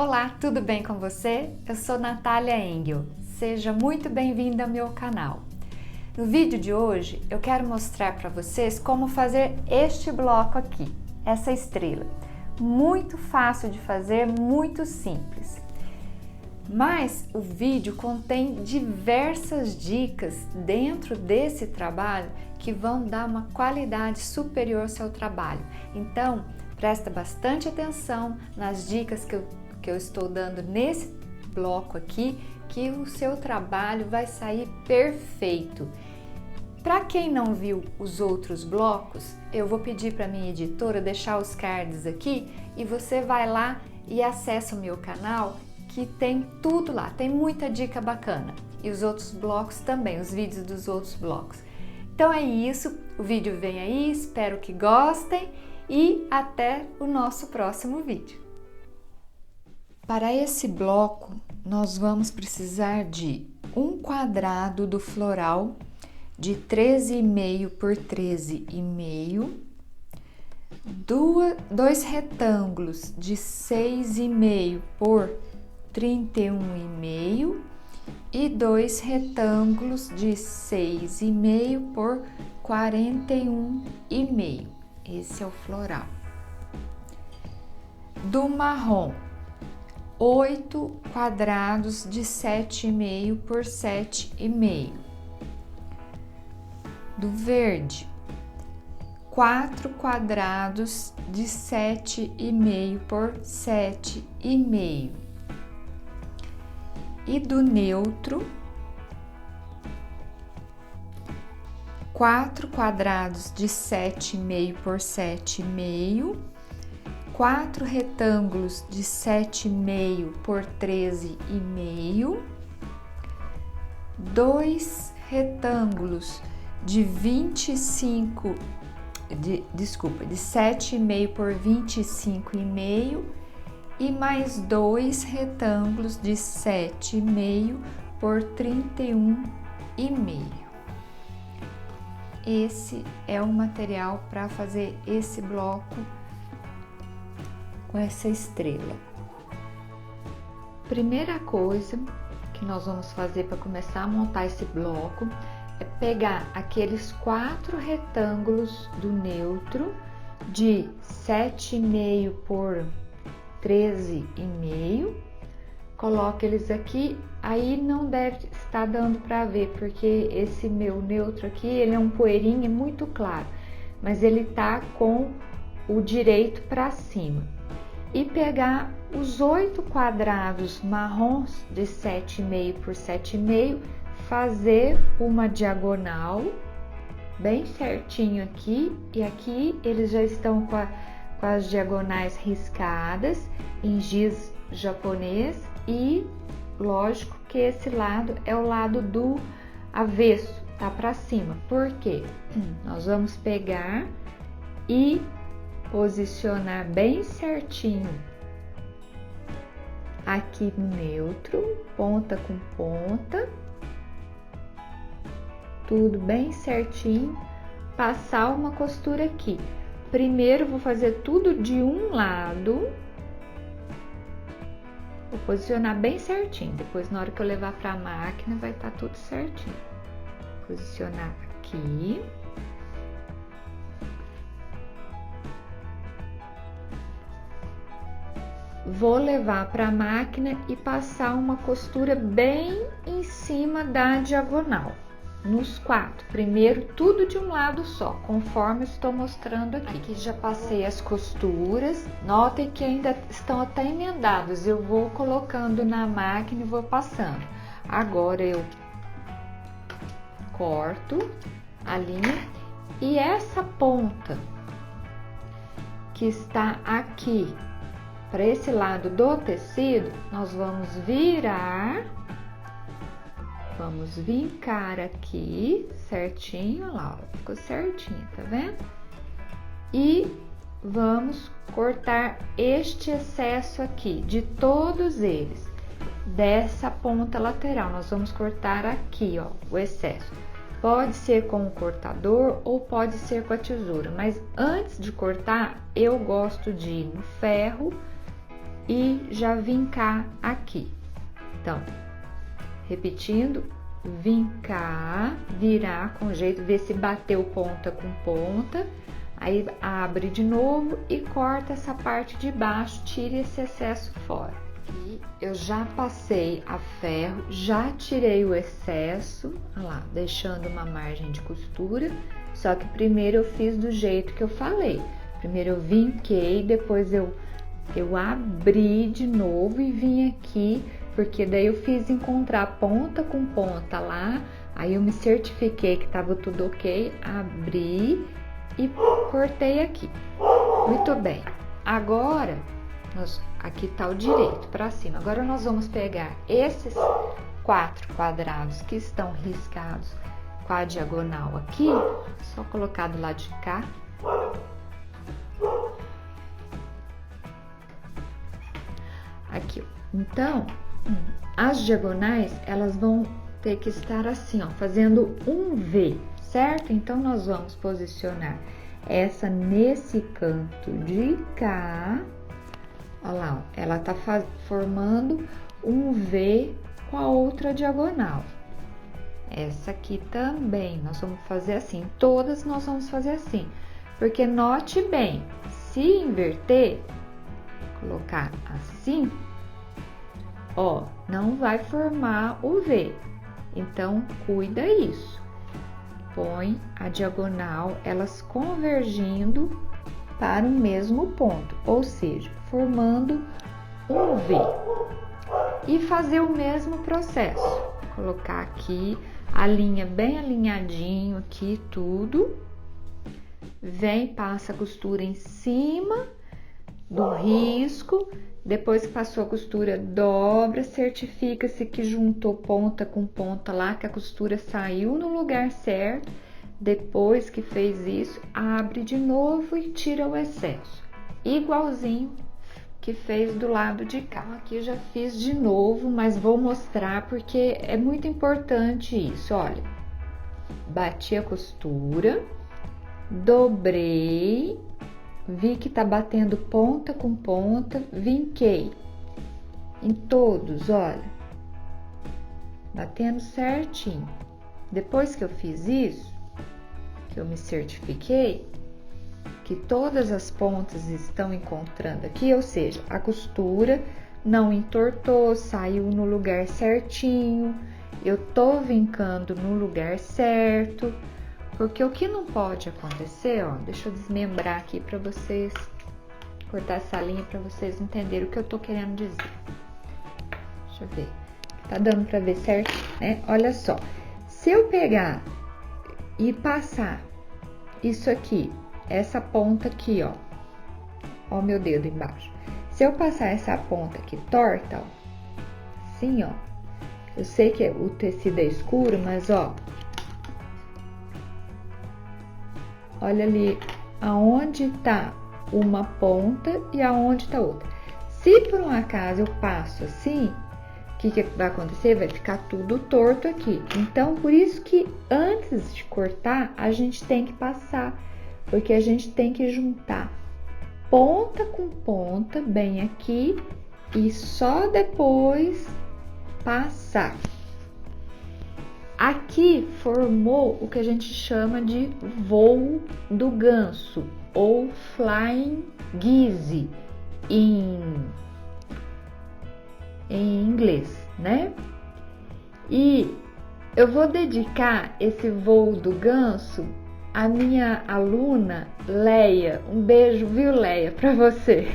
Olá, tudo bem com você? Eu sou Natália Engel. Seja muito bem-vinda ao meu canal. No vídeo de hoje, eu quero mostrar para vocês como fazer este bloco aqui, essa estrela. Muito fácil de fazer, muito simples. Mas o vídeo contém diversas dicas dentro desse trabalho que vão dar uma qualidade superior ao seu trabalho. Então, presta bastante atenção nas dicas que eu estou dando nesse bloco aqui, que o seu trabalho vai sair perfeito. Para quem não viu os outros blocos, eu vou pedir para minha editora deixar os cards aqui e você vai lá e acessa o meu canal, que tem tudo lá, tem muita dica bacana. E os outros blocos também, os vídeos dos outros blocos. Então é isso, o vídeo vem aí, espero que gostem e até o nosso próximo vídeo. Para esse bloco, nós vamos precisar de um quadrado do floral de 13,5 por 13,5, dois retângulos de 6,5 por 31,5 e dois retângulos de 6,5 por 41,5. Esse é o floral. Do marrom, 8 quadrados de 7,5 por 7,5. Do verde, 4 quadrados de 7,5 por 7,5. E do neutro, 4 quadrados de 7,5 por 7,5. 4 retângulos de 7,5 por 13,5, 2 retângulos de 7,5 por 25,5 e mais 2 retângulos de 7,5 por 31,5. Esse é o material para fazer esse bloco com essa estrela. Primeira coisa que nós vamos fazer para começar a montar esse bloco é pegar aqueles 4 retângulos do neutro de 7,5 por 13,5, coloque eles aqui. Aí não deve estar dando para ver, porque esse meu neutro aqui, ele é um poeirinho muito claro, mas ele tá com o direito para cima. E pegar os 8 quadrados marrons de 7,5 por 7,5, fazer uma diagonal bem certinho aqui, e aqui eles já estão com as diagonais riscadas em giz japonês, e lógico que esse lado é o lado do avesso, tá para cima. Por quê? Nós vamos pegar e posicionar bem certinho aqui no neutro, ponta com ponta, tudo bem certinho, passar uma costura aqui. Primeiro vou fazer tudo de um lado, vou posicionar bem certinho, depois na hora que eu levar para a máquina vai estar tudo certinho. Posicionar aqui. Vou levar para a máquina e passar uma costura bem em cima da diagonal, nos 4. Primeiro, tudo de um lado só, conforme estou mostrando aqui. Aqui já passei as costuras, notem que ainda estão até emendados. Eu vou colocando na máquina e vou passando. Agora eu corto a linha e essa ponta que está aqui para esse lado do tecido, nós vamos virar, vamos vincar aqui certinho, olha lá, ó, ficou certinho, tá vendo? E vamos cortar este excesso aqui, de todos eles, dessa ponta lateral, nós vamos cortar aqui, ó, o excesso. Pode ser com o cortador ou pode ser com a tesoura, mas antes de cortar, eu gosto de ir no ferro e já vincar aqui. Então, repetindo, vincar, virar com jeito, ver se bateu ponta com ponta, aí abre de novo e corta essa parte de baixo, tira esse excesso fora. E eu já passei a ferro, já tirei o excesso, olha lá, deixando uma margem de costura, só que primeiro eu fiz do jeito que eu falei. Primeiro eu vinquei, depois eu abri de novo e vim aqui, porque daí eu fiz encontrar ponta com ponta lá, aí eu me certifiquei que tava tudo ok, abri e cortei aqui. Muito bem. Agora, aqui tá o direito para cima. Agora nós vamos pegar esses 4 quadrados que estão riscados com a diagonal aqui, só colocar do lado de cá. Aqui, então, as diagonais, elas vão ter que estar assim, ó, fazendo um V, certo? Então, nós vamos posicionar essa nesse canto de cá, olha lá, ó, ela tá formando um V com a outra diagonal. Essa aqui também, nós vamos fazer assim, todas nós vamos fazer assim, porque note bem, se inverter, colocar assim, ó, não vai formar o V, então cuida isso. Põe a diagonal, elas convergindo para o mesmo ponto, ou seja, formando um V. E fazer o mesmo processo, colocar aqui a linha bem alinhadinho aqui tudo, vem, passa a costura em cima do risco, depois que passou a costura, dobra, certifica-se que juntou ponta com ponta lá, que a costura saiu no lugar certo. Depois que fez isso, abre de novo e tira o excesso, igualzinho que fez do lado de cá. Aqui eu já fiz de novo, mas vou mostrar porque é muito importante isso. Olha, bati a costura, dobrei, vi que tá batendo ponta com ponta, vinquei em todos, olha, batendo certinho. Depois que eu fiz isso, que eu me certifiquei que todas as pontas estão encontrando aqui, ou seja, a costura não entortou, saiu no lugar certinho, eu tô vincando no lugar certo. Porque o que não pode acontecer, ó, deixa eu desmembrar aqui para vocês, cortar essa linha para vocês entenderem o que eu tô querendo dizer. Deixa eu ver, tá dando para ver certo, né? Olha só, se eu pegar e passar isso aqui, essa ponta aqui, ó meu dedo embaixo. Se eu passar essa ponta aqui torta, ó, assim, ó, eu sei que o tecido é escuro, mas ó, olha ali aonde tá uma ponta e aonde tá outra. Se por um acaso eu passo assim, o que vai acontecer? Vai ficar tudo torto aqui. Então, por isso que antes de cortar, a gente tem que passar, porque a gente tem que juntar ponta com ponta bem aqui e só depois passar. Aqui formou o que a gente chama de voo do ganso ou flying geese em inglês, né? E eu vou dedicar esse voo do ganso à minha aluna Leia. Um beijo, viu, Leia, para você.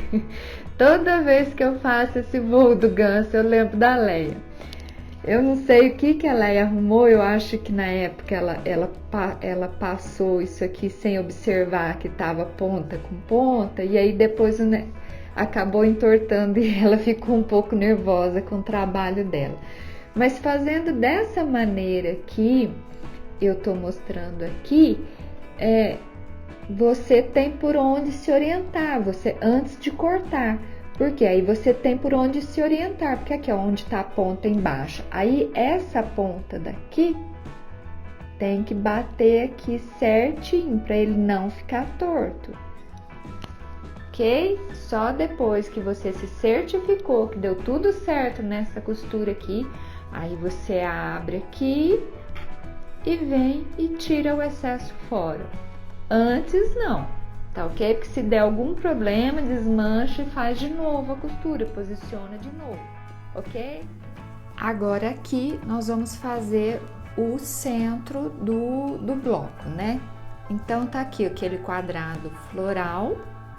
Toda vez que eu faço esse voo do ganso, eu lembro da Leia. Eu não sei o que a Leia arrumou, eu acho que na época ela passou isso aqui sem observar que tava ponta com ponta, e aí depois acabou entortando e ela ficou um pouco nervosa com o trabalho dela. Mas fazendo dessa maneira que eu tô mostrando aqui, você tem por onde se orientar, você antes de cortar. Porque aí você tem por onde se orientar, porque aqui é onde tá a ponta embaixo. Aí essa ponta daqui tem que bater aqui certinho para ele não ficar torto. ok? Só depois que você se certificou que deu tudo certo nessa costura aqui, aí você abre aqui e vem e tira o excesso fora. Antes não, tá ok? Porque se der algum problema, desmancha e faz de novo a costura, posiciona de novo, ok? Agora aqui nós vamos fazer o centro do bloco, né? Então tá aqui aquele quadrado floral,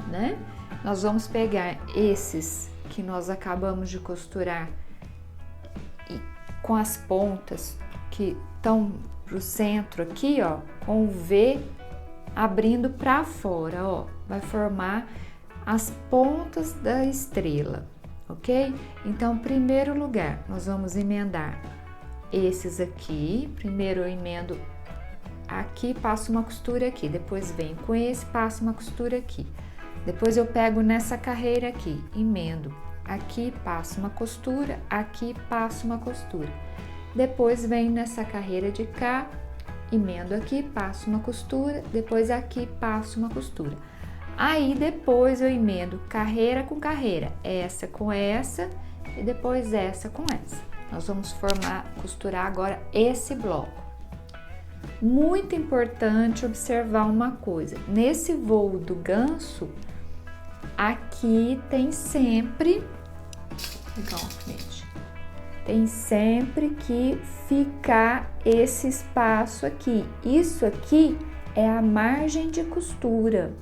né? Nós vamos pegar esses que nós acabamos de costurar e com as pontas que estão pro centro aqui, ó, com o V abrindo para fora, ó, vai formar as pontas da estrela, ok? Então, em primeiro lugar, nós vamos emendar esses aqui. Primeiro eu emendo aqui, passo uma costura aqui, depois venho com esse, passo uma costura aqui. Depois eu pego nessa carreira aqui, emendo aqui, passo uma costura, aqui passo uma costura. Depois venho nessa carreira de cá, emendo aqui, passo uma costura, depois aqui passo uma costura. Aí depois eu emendo carreira com carreira, essa com essa e depois essa com essa. Nós vamos costurar agora esse bloco. Muito importante observar uma coisa, nesse voo do ganso, aqui tem sempre, tem sempre que ficar esse espaço aqui. Isso aqui é a margem de costura.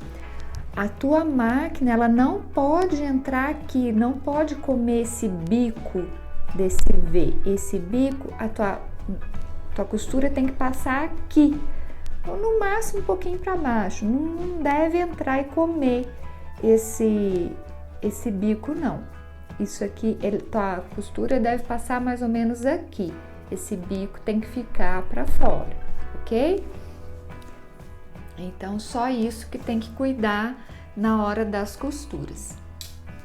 A tua máquina, ela não pode entrar aqui, não pode comer esse bico desse V. Esse bico, a tua costura tem que passar aqui, ou no máximo um pouquinho para baixo. Não deve entrar e comer esse bico, não. Isso aqui, tua costura deve passar mais ou menos aqui. Esse bico tem que ficar para fora, ok? Então, só isso que tem que cuidar na hora das costuras.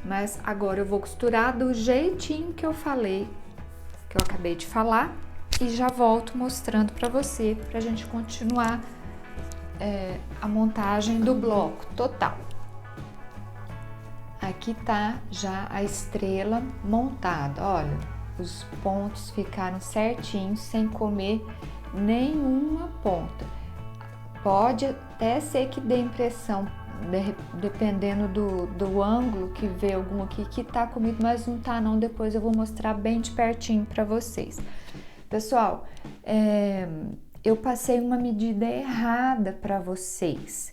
Mas agora eu vou costurar do jeitinho que eu falei, que eu acabei de falar, e já volto mostrando para você, pra gente continuar a montagem do bloco total. Aqui tá já a estrela montada, olha, os pontos ficaram certinhos, sem comer nenhuma ponta. Pode até ser que dê impressão, dependendo do ângulo que vê algum aqui, que tá comido, mas não tá não, depois eu vou mostrar bem de pertinho para vocês. Pessoal, eu passei uma medida errada para vocês.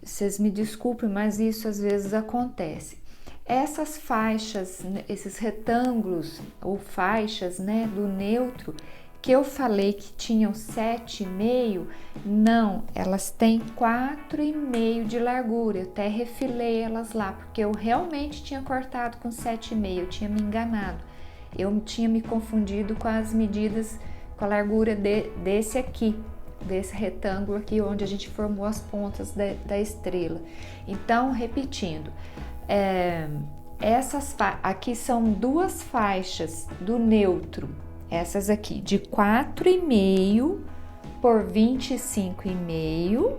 Vocês me desculpem, mas isso às vezes acontece. Essas faixas, esses retângulos ou faixas, né, do neutro, que eu falei que tinham 7,5, não, elas têm 4,5 de largura. Eu até refilei elas lá, porque eu realmente tinha cortado com 7,5, eu tinha me enganado. Eu tinha me confundido com as medidas, com a largura desse aqui, desse retângulo aqui, onde a gente formou as pontas da estrela. Então, repetindo, aqui são duas faixas do neutro, essas aqui, de 4,5 por 25,5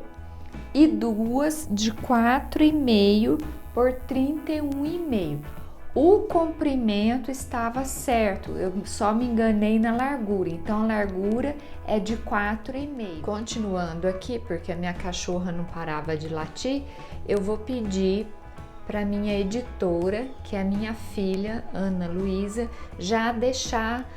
e duas de 4,5 por 31,5. O comprimento estava certo, eu só me enganei na largura, então a largura é de 4,5. Continuando aqui, porque a minha cachorra não parava de latir, eu vou pedir para minha editora, que é a minha filha, Ana Luísa, já deixar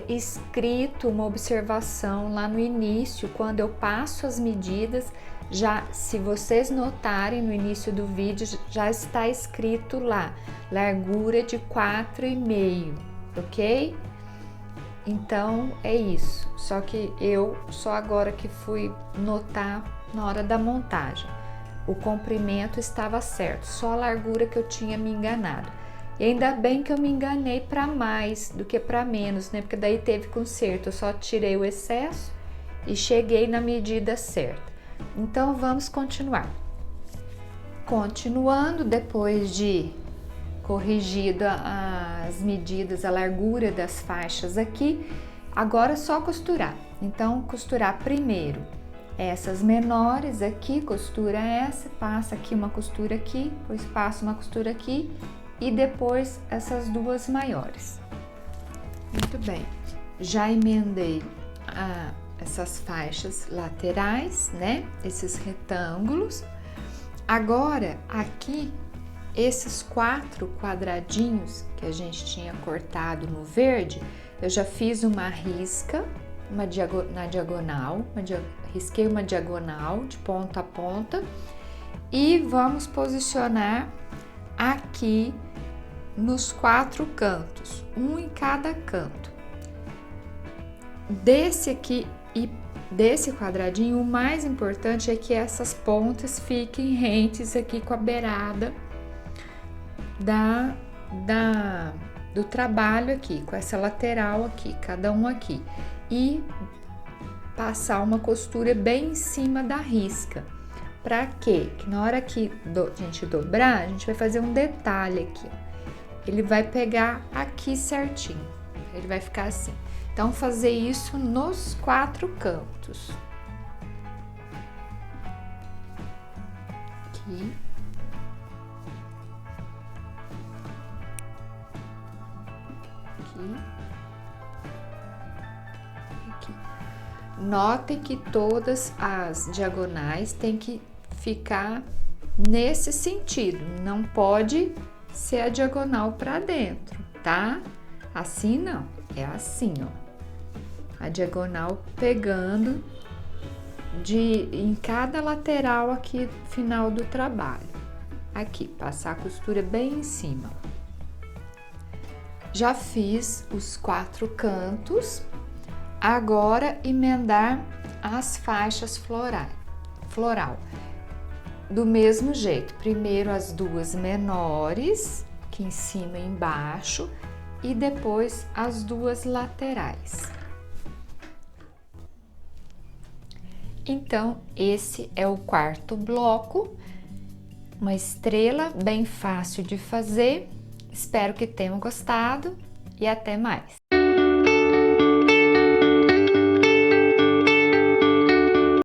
escrito uma observação lá no início, quando eu passo as medidas. Já, se vocês notarem no início do vídeo, já está escrito lá, largura de 4,5, ok? Então, é isso. Só que eu, só agora que fui notar na hora da montagem. O comprimento estava certo, só a largura que eu tinha me enganado. E ainda bem que eu me enganei para mais do que para menos, né? Porque daí teve conserto, eu só tirei o excesso e cheguei na medida certa. Então, vamos continuar. Continuando, depois de corrigido as medidas, a largura das faixas aqui, agora é só costurar. Então, costurar primeiro essas menores aqui, costura essa, passa aqui uma costura aqui, depois passa uma costura aqui e depois essas duas maiores. Muito bem, já emendei essas faixas laterais, né? Esses retângulos. Agora, aqui, esses 4 quadradinhos que a gente tinha cortado no verde, eu já fiz uma risca na diagonal, risquei uma diagonal de ponta a ponta e vamos posicionar aqui nos 4 cantos, um em cada canto. Desse aqui e desse quadradinho, o mais importante é que essas pontas fiquem rentes aqui com a beirada do trabalho aqui, com essa lateral aqui, cada um aqui. E passar uma costura bem em cima da risca. Pra quê? Que na hora que a gente dobrar, a gente vai fazer um detalhe aqui. Ele vai pegar aqui certinho, ele vai ficar assim. Então, fazer isso nos 4 cantos. Aqui. Aqui. Aqui. Notem que todas as diagonais têm que ficar nesse sentido. Não pode ser a diagonal para dentro, tá? Assim não, é assim, ó. A diagonal pegando em cada lateral aqui final do trabalho. Aqui, passar a costura bem em cima. Já fiz os 4 cantos. Agora, emendar as faixas floral. Do mesmo jeito, primeiro as 2 menores, aqui em cima e embaixo, e depois as 2 laterais. Então, esse é o 4º bloco, uma estrela bem fácil de fazer. Espero que tenham gostado e até mais!